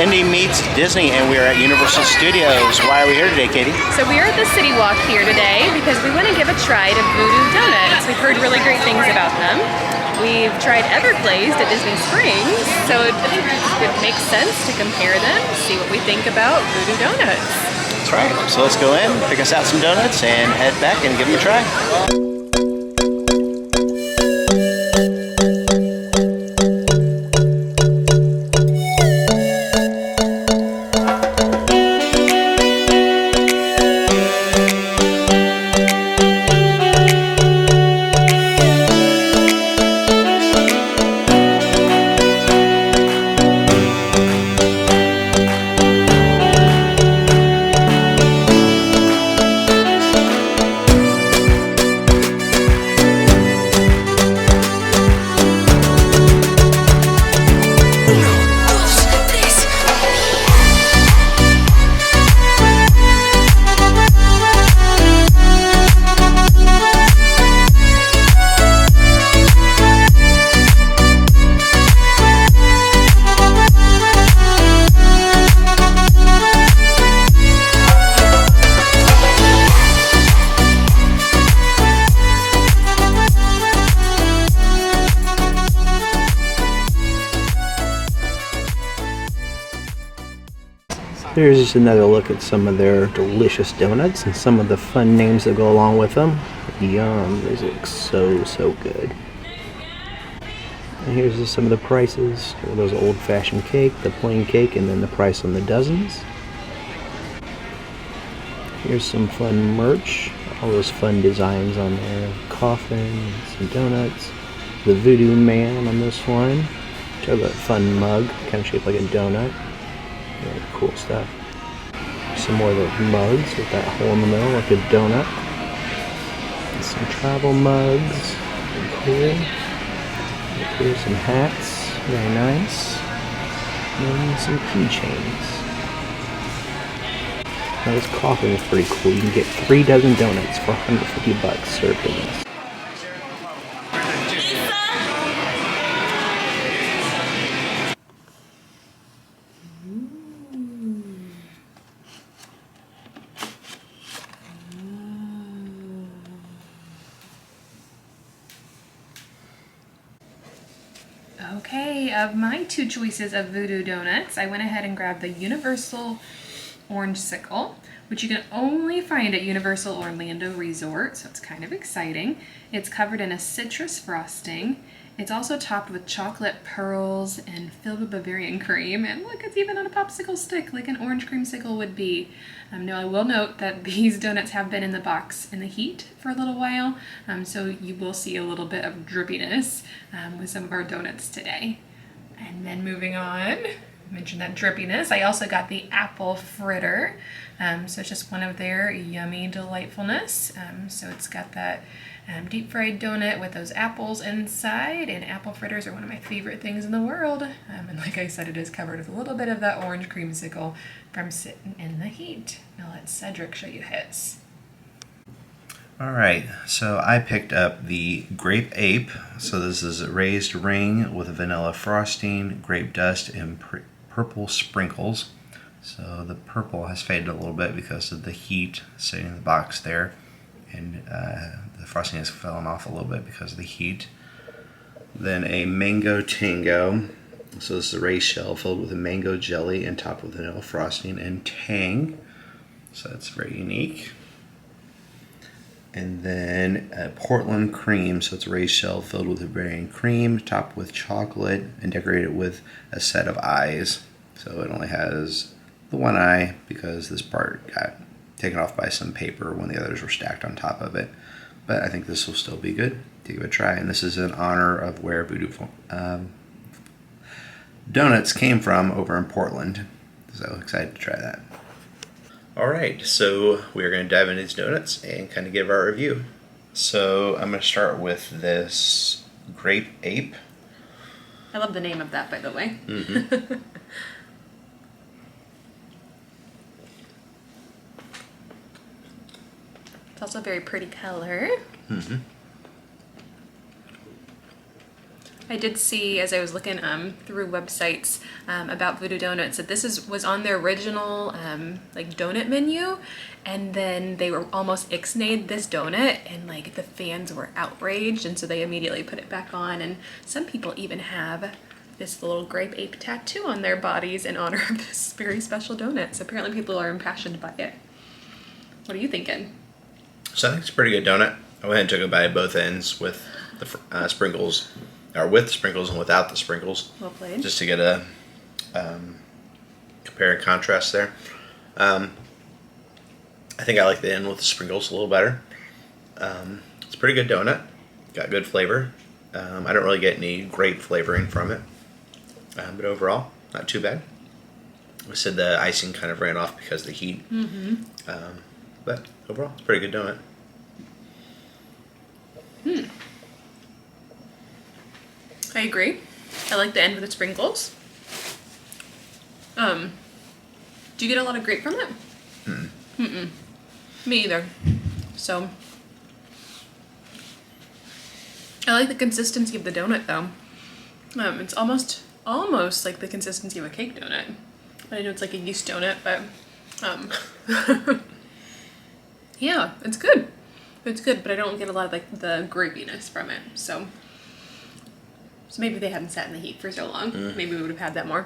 Indy meets Disney, and we are at Universal Studios. Why are we here today, Katie? So we are at the City Walk here today because we want to give a try to Voodoo Doughnuts. We've heard really great things about them. We've tried Everglazed at Disney Springs, so it makes sense to compare them, see what we think about Voodoo Doughnuts. That's right. So let's go in, pick us out some donuts, and head back and give them a try. Here's just another look at some of their delicious donuts and some of the fun names that go along with them. Yum, these look so good. And here's just some of the prices. Here are those old-fashioned cake, the plain cake, and then the price on the dozens. Here's some fun merch, all those fun designs on there. Coffin, some donuts, the Voodoo Man on this one. Check out that fun mug, kind of shaped like a donut. Very cool stuff. Some more of the mugs with that hole in the middle like a donut. And some travel mugs. Very cool. Here's some hats. Very nice. And some keychains. Now this coffin is pretty cool. You can get 3 dozen donuts for $150 served in this. Okay, of my 2 choices of Voodoo Doughnuts, I went ahead and grabbed the Universal Orange Sickle, which you can only find at Universal Orlando Resort, so it's kind of exciting. It's covered in a citrus frosting. It's also topped with chocolate pearls and filled with Bavarian cream. And look, it's even on a popsicle stick, like an orange creamsicle would be. Now, I will note that these donuts have been in the box in the heat for a little while, so you will see a little bit of drippiness with some of our donuts today. And then moving on, I mentioned that drippiness. I also got the apple fritter. So it's just one of their yummy delightfulness. So it's got that deep fried donut with those apples inside, and apple fritters are one of my favorite things in the world. And like I said, it is covered with a little bit of that orange creamsicle from sitting in the heat. Now let Cedric show you his. Alright, so I picked up the Grape Ape. So this is a raised ring with a vanilla frosting, grape dust, and purple sprinkles. So the purple has faded a little bit because of the heat sitting in the box there. And the frosting has fallen off a little bit because of the heat. Then a mango tango. So this is a raised shell filled with a mango jelly and topped with vanilla frosting and tang. So that's very unique. And then a Portland cream. So it's a raised shell filled with a Bavarian cream, topped with chocolate, and decorated with a set of eyes. So it only has the one eye because this part got taken off by some paper when the others were stacked on top of it. But I think this will still be good to give it a try. And this is in honor of where Voodoo Doughnuts came from over in Portland. So excited to try that. Alright, so we're going to dive into these donuts and kind of give our review. So I'm going to start with this Grape Ape. I love the name of that, by the way. Mm-hmm. It's also a very pretty color. Mm-hmm. I did see, as I was looking through websites about Voodoo Donuts, that this was on their original like donut menu, and then they were almost ixnayed this donut, and like the fans were outraged, and so they immediately put it back on. And some people even have this little Grape Ape tattoo on their bodies in honor of this very special donut. So apparently people are impassioned by it. What are you thinking? So I think it's a pretty good donut. I went and took a bite at both ends with the sprinkles, or with sprinkles and without the sprinkles. Well played. Just to get a compare and contrast there. I think I like the end with the sprinkles a little better. It's a pretty good donut. Got good flavor. I don't really get any grape flavoring from it. But overall, not too bad. I said the icing kind of ran off because of the heat. But overall, it's a pretty good donut. I agree. I like the end with the sprinkles. Do you get a lot of grape from it? Me either. So I like the consistency of the donut though. It's almost like the consistency of a cake donut. I know it's like a yeast donut, but yeah, it's good. It's good, but I don't get a lot of like the grapiness from it. So maybe they hadn't sat in the heat for so long. Maybe we would have had that more.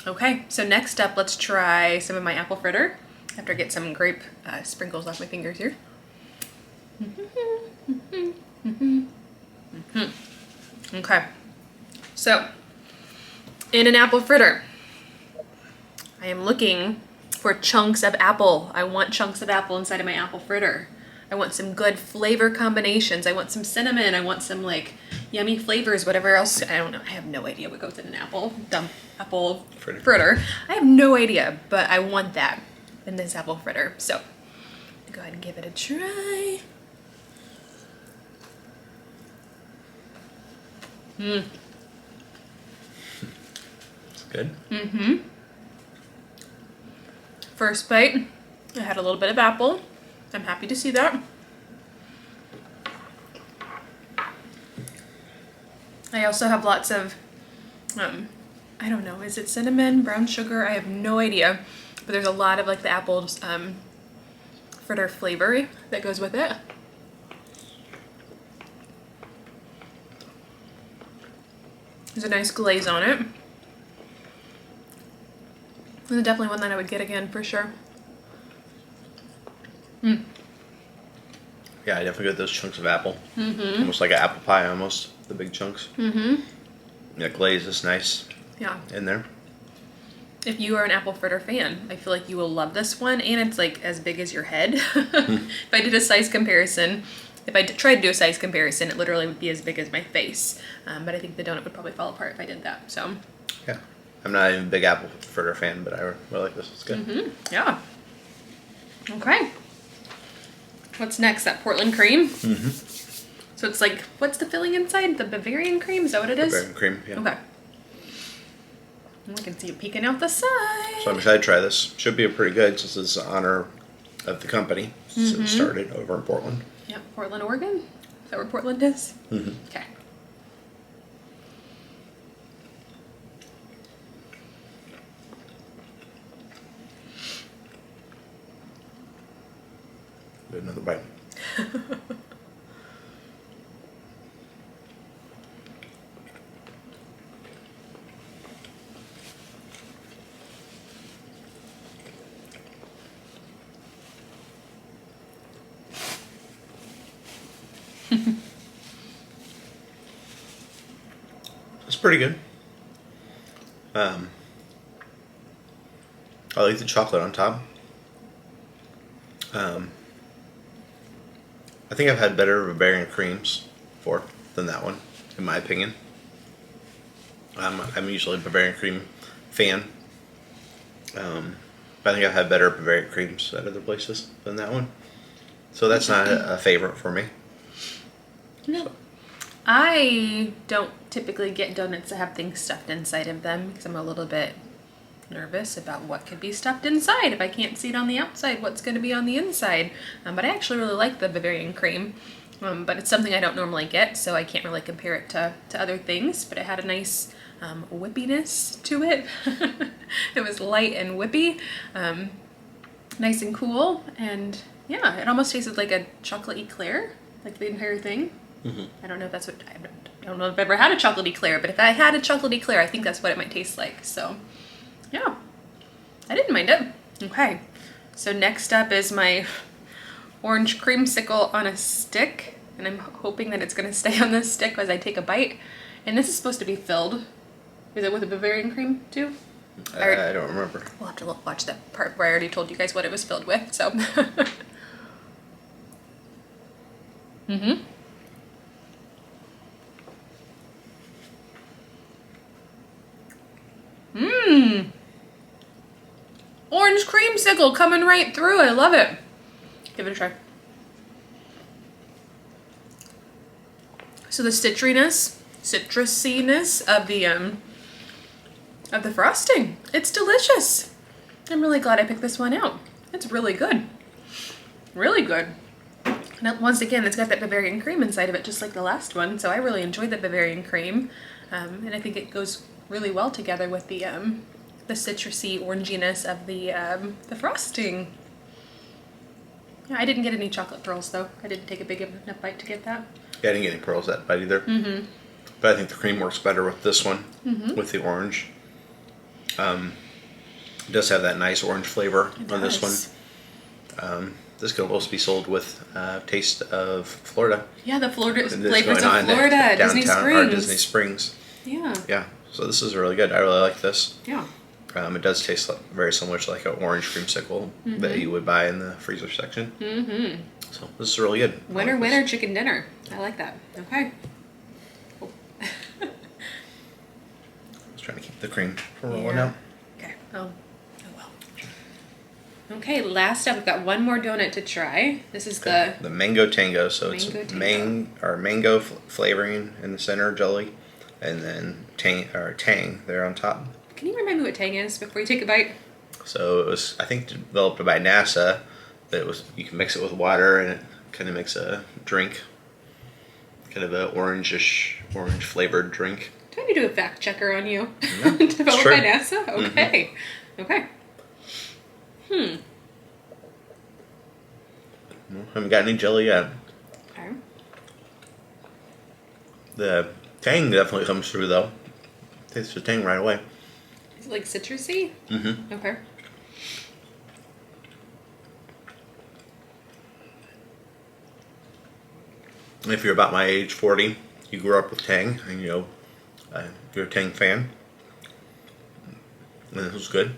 Okay, so next up, let's try some of my apple fritter after I get some grape sprinkles off my fingers here. Okay, so in an apple fritter, I am looking for chunks of apple. I want chunks of apple inside of my apple fritter. I want some good flavor combinations. I want some cinnamon. I want some like yummy flavors, whatever else. I don't know. I have no idea what goes in an apple fritter. I have no idea, but I want that in this apple fritter. So go ahead and give it a try. It's good. First bite, I had a little bit of apple. I'm happy to see that. I also have lots of, I don't know, is it cinnamon, brown sugar? I have no idea. But there's a lot of like the apple fritter flavor that goes with it. There's a nice glaze on it. This is definitely one that I would get again for sure. Yeah, I definitely get those chunks of apple. Almost like an apple pie, almost, the big chunks. That glaze is nice. Yeah. In there. If you are an apple fritter fan, I feel like you will love this one, and it's like as big as your head. If I did a size comparison, if I tried to do a size comparison, it literally would be as big as my face. But I think the donut would probably fall apart if I did that. So. Yeah. I'm not even a big apple fritter fan, but I really like this. It's good. Yeah. Okay. What's next? That Portland cream? So it's like, what's the filling inside? The Bavarian cream? Is that what it is? Bavarian cream, yeah. Okay. I can see it peeking out the side. So I'm excited to try this. Should be pretty good since it's in honor of the company. Since it started over in Portland. Yep, Portland, Oregon. Is that where Portland is? Okay. Do another bite. It's pretty good. I like the chocolate on top. I think I've had better Bavarian creams before than that one, in my opinion. I'm usually a Bavarian cream fan. But I think I've had better Bavarian creams at other places than that one. So that's not a favorite for me. No. I don't typically get donuts that have things stuffed inside of them because I'm a little bit nervous about what could be stuffed inside. If I can't see it on the outside, what's going to be on the inside? But I actually really like the Bavarian cream. But it's something I don't normally get, so I can't really compare it to other things, but it had a nice whippiness to it. It was light and whippy, nice and cool, and yeah, it almost tasted like a chocolate eclair, like the entire thing. I don't know if that's what, I don't know if I've ever had a chocolate eclair, but if I had a chocolate eclair, I think that's what it might taste like. So yeah, I didn't mind it. Okay, so next up is my orange creamsicle on a stick, and I'm hoping that it's going to stay on this stick as I take a bite. And this is supposed to be filled. Is it with a Bavarian cream too? I don't remember. We'll have to watch that part where I already told you guys what it was filled with. So. Orange creamsicle coming right through. I love it. Give it a try. So the citrusiness of the frosting. It's delicious. I'm really glad I picked this one out. It's really good. Really good. And once again, it's got that Bavarian cream inside of it, just like the last one. So I really enjoyed the Bavarian cream, and I think it goes really well together with the citrusy oranginess of the frosting. Yeah, I didn't get any chocolate pearls though. I didn't take a big enough bite to get that. Yeah, I didn't get any pearls that bite either. But I think the cream works better with this one, with the orange. It does have that nice orange flavor on this one. This could also be sold with taste of Florida. Yeah, the flavors of Florida, Disney Springs. Or Disney Springs. Yeah. Yeah, so this is really good. I really like this. Yeah. It does taste very similar to like an orange creamsicle that you would buy in the freezer section. So this is really good. Winner, chicken dinner. I like that. Okay. Oh. I was trying to keep the cream from rolling out. Okay. Oh well. Okay, last up, we've got one more donut to try. This is the mango tango. So it's Tango. mango flavoring in the center, jelly, and then tang there on top. Can you remind me what tang is before you take a bite? So it was, I think, developed by NASA. You can mix it with water and it kind of makes a drink, kind of an orange flavored drink. Do I need to do a fact checker on you? No, Developed by NASA? Okay. Okay. Haven't got any jelly yet. Okay. The tang definitely comes through though. Taste the tang right away. Is it like citrusy? Okay. If you're about my age, 40, you grew up with tang, and you're a tang fan, and this was good.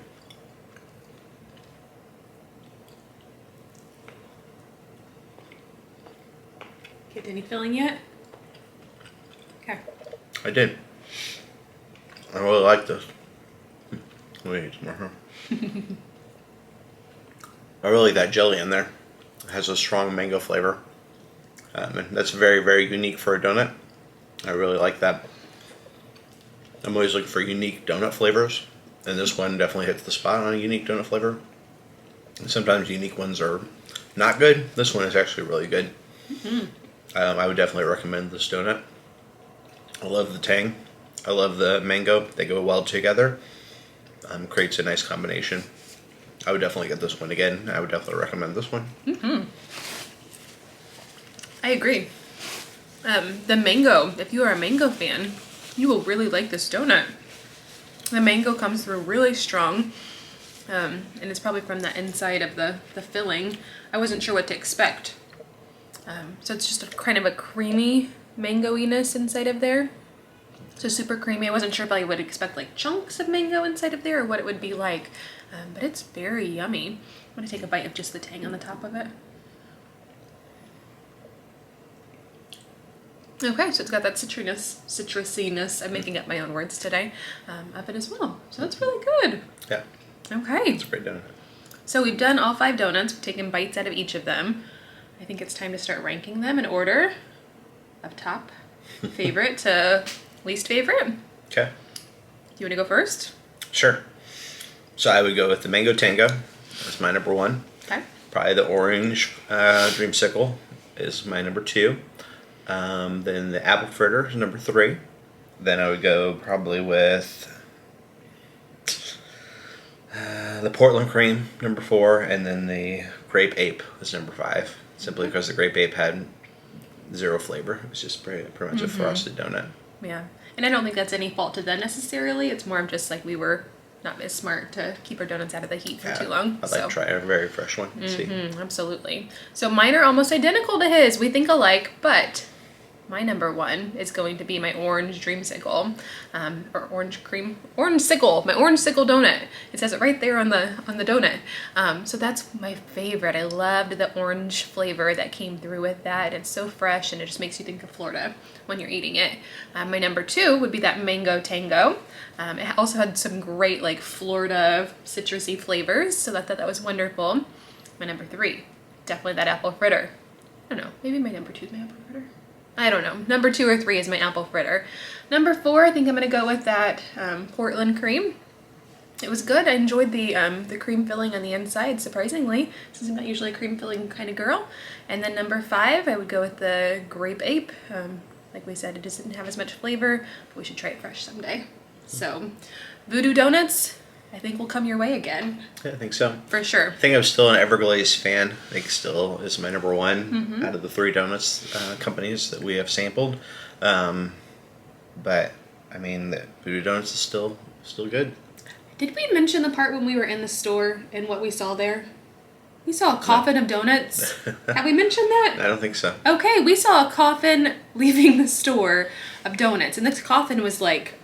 Get any filling yet? Okay. I did. I really like this. Let me eat some more. I really like that jelly in there. It has a strong mango flavor. And that's very, very unique for a donut. I really like that. I'm always looking for unique donut flavors, and this one definitely hits the spot on a unique donut flavor. And sometimes unique ones are not good. This one is actually really good. I would definitely recommend this donut. I love the tang. I love the mango. They go well together. Creates a nice combination. I would definitely get this one again. I would definitely recommend this one. I agree. The mango, if you are a mango fan, you will really like this donut. The mango comes through really strong, and it's probably from the inside of the filling. I wasn't sure what to expect. So it's just kind of a creamy mango-iness inside of there. So super creamy. I wasn't sure if I would expect like chunks of mango inside of there or what it would be like, but it's very yummy. I'm gonna take a bite of just the tang on the top of it. Okay, so it's got that citrusiness, I'm making up my own words today, of it as well. So that's really good. Yeah. Okay. It's a great donut. So we've done all 5 donuts. We've taken bites out of each of them. I think it's time to start ranking them in order of top favorite to least favorite. Okay. Do you want to go first? Sure. So I would go with the Mango Tango. That's my number 1. Okay. Probably the orange Dreamsicle is my number 2. Then the apple fritter is number 3. Then I would go probably with the Portland cream, number 4, and then the Grape Ape is number 5. Simply because the Grape Ape had 0 flavor. It was just pretty much a frosted donut. Yeah. And I don't think that's any fault to them necessarily. It's more of just like we were not as smart to keep our donuts out of the heat for too long. I'd like to try a very fresh one. See. Absolutely. So mine are almost identical to his. We think alike, but my number 1 is going to be my orange dreamsicle, or orange sickle, my orange sickle donut. It says it right there on the donut. So that's my favorite. I loved the orange flavor that came through with that. It's so fresh and it just makes you think of Florida when you're eating it. My number 2 would be that mango tango. It also had some great like Florida citrusy flavors, so I thought that was wonderful. My number 3, definitely that apple fritter. I don't know, maybe my number 2 is my apple fritter. I don't know. Number 2 or 3 is my apple fritter. Number 4, I think I'm gonna go with that Portland cream. It was good. I enjoyed the cream filling on the inside, surprisingly, since I'm not usually a cream filling kind of girl. And then number 5, I would go with the Grape Ape. Like we said, it just didn't have as much flavor, but we should try it fresh someday. So, Voodoo Doughnuts, I think will come your way again. Yeah, I think so. For sure. I think I'm still an Everglazed fan. I think still is my number 1 out of the 3 donuts companies that we have sampled. But I mean, the Voodoo Doughnuts is still good. Did we mention the part when we were in the store and what we saw there? We saw a coffin of donuts. Have we mentioned that? I don't think so. Okay, we saw a coffin leaving the store of donuts, and this coffin was like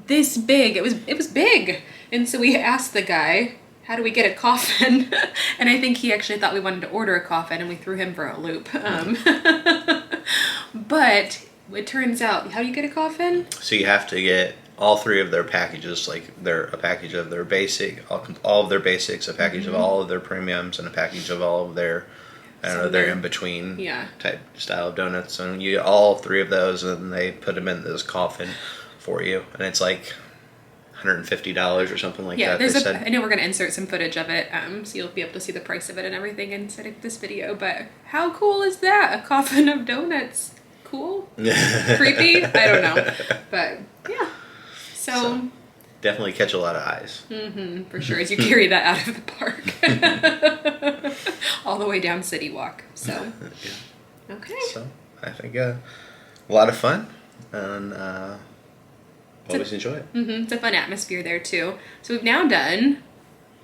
this big. It was big. And so we asked the guy, how do we get a coffin? And I think he actually thought we wanted to order a coffin, and we threw him for a loop. But it turns out, how do you get a coffin? So you have to get all 3 of their packages, like a package of their basic, all of their basics, a package of all of their premiums, and a package of all of their, I don't know, their in-between type style of donuts. And you get all 3 of those, and then they put them in this coffin for you. And it's like $150 or something like that. Yeah, I know we're going to insert some footage of it, so you'll be able to see the price of it and everything inside of this video, but how cool is that? A coffin of donuts. Cool? Creepy? I don't know. But, yeah. So definitely catch a lot of eyes. For sure, as you carry that out of the park. All the way down City Walk. So, yeah. Okay. So, I think a lot of fun, and always enjoy it. It's a fun atmosphere there, too. So we've now done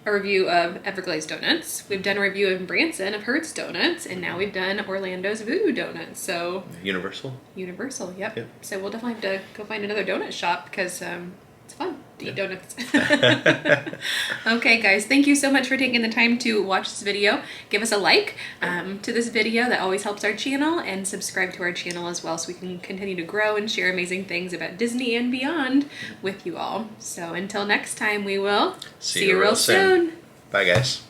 a review of Everglazed Donuts. We've done a review of Branson of Hertz Donuts, and now we've done Orlando's Voodoo Donuts. So Universal, yep. So we'll definitely have to go find another donut shop because it's fun to eat donuts. Okay, guys, thank you so much for taking the time to watch this video. Give us a like to this video. That always helps our channel, and subscribe to our channel as well so we can continue to grow and share amazing things about Disney and beyond with you all. So until next time, we will see you real soon. Bye, guys.